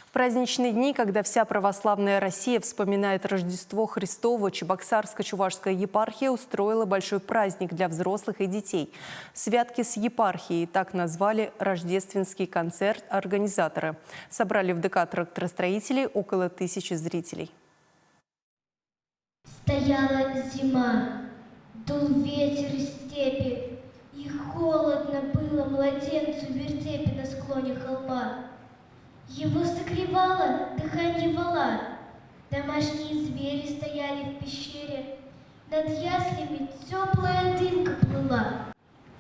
В праздничные дни, когда вся православная Россия вспоминает Рождество Христово, Чебоксарско-Чувашская епархия устроила большой праздник для взрослых и детей. «Святки с епархией» – так назвали рождественский концерт организаторы. Собрали в ДК тракторостроителей около 1000 зрителей. Стояла зима, дул ветер из степи, и холодно было младенцу в вертепе на склоне холма. Его согревало дыхание вала, домашние звери стояли в пещере, над яслями теплая дымка плыла.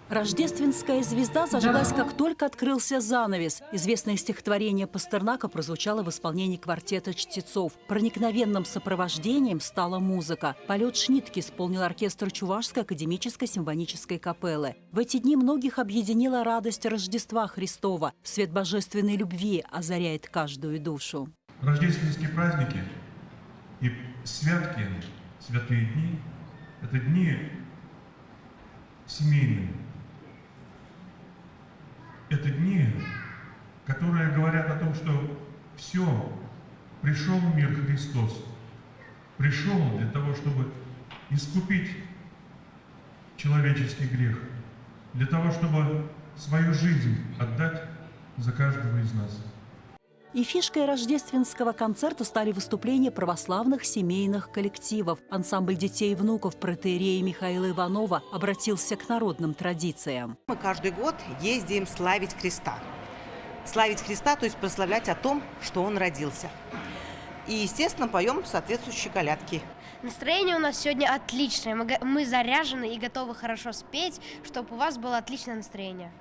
Рождественская звезда зажглась, как только открылся занавес. Известное стихотворение Пастернака прозвучало в исполнении квартета чтецов. Проникновенным сопровождением стала музыка. Полет Шнитке исполнил оркестр Чувашской академической симфонической капеллы. В эти дни многих объединила радость Рождества Христова. Свет божественной любви озаряет каждую душу. Рождественские праздники и святки, святые дни – это дни семейные. Это дни, которые говорят о том, что все, пришел в мир Христос, пришел для того, чтобы искупить человеческий грех, для того, чтобы свою жизнь отдать за каждого из нас. И фишкой рождественского концерта стали выступления православных семейных коллективов. Ансамбль детей и внуков протоиерея Михаила Иванова обратился к народным традициям. Мы каждый год ездим славить Христа. Славить Христа, то есть прославлять о том, что Он родился. И, естественно, поем соответствующие колядки. Настроение у нас сегодня отличное. Мы заряжены и готовы хорошо спеть, чтобы у вас было отличное настроение.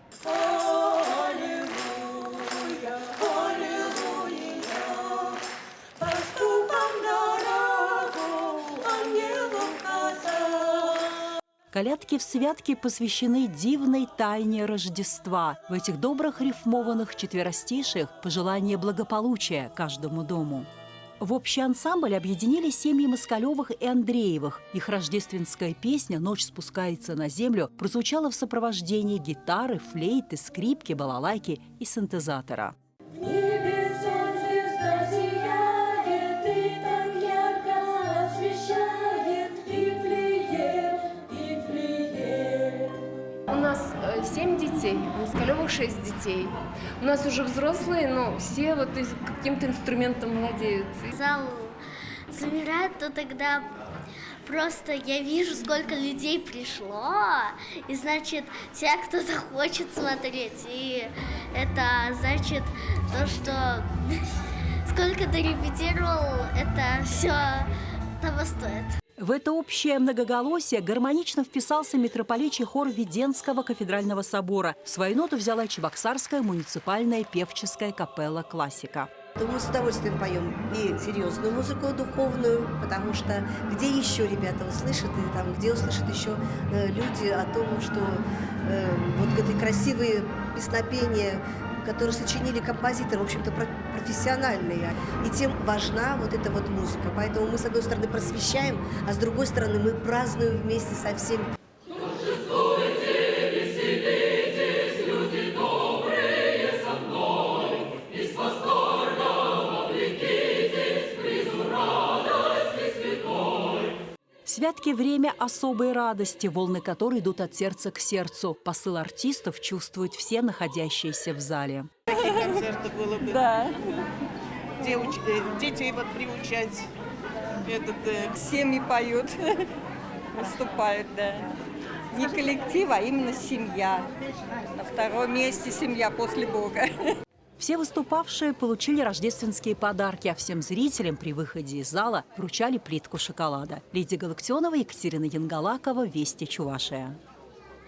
Колядки в святке посвящены дивной тайне Рождества. В этих добрых рифмованных четверостишиях пожелание благополучия каждому дому. В общий ансамбль объединили семьи Москалевых и Андреевых. Их рождественская песня «Ночь спускается на землю» прозвучала в сопровождении гитары, флейты, скрипки, балалайки и синтезатора. У нас 7 детей, у Москалевых 6 детей. У нас уже взрослые, но все вот каким-то инструментом владеют. Зал замирает, то тогда просто я вижу, сколько людей пришло, и значит, те, кто захочет смотреть, и это значит то, что сколько ты репетировал, это все того стоит. В это общее многоголосие гармонично вписался митрополичий хор Веденского кафедрального собора. В свою ноту взяла Чебоксарская муниципальная певческая капелла «Классика». Мы с удовольствием поем и серьезную музыку, духовную, потому что где еще ребята услышат, и там, где услышат еще люди о том, что вот эти красивые песнопения, которые сочинили композиторы, в общем-то, профессиональные. И тем важна вот эта вот музыка. Поэтому мы, с одной стороны, просвещаем, а с другой стороны, мы празднуем вместе со всеми. Святки – время особой радости, волны которой идут от сердца к сердцу. Посыл артистов чувствуют все находящиеся в зале. Такие концерты было бы. Да. Детей вот приучать. Семьи поют, выступают, да. Не коллектив, а именно семья. На втором месте семья после Бога. Все выступавшие получили рождественские подарки, а всем зрителям при выходе из зала вручали плитку шоколада. Лидия Галактионова, Екатерина Янгалакова, Вести Чувашия.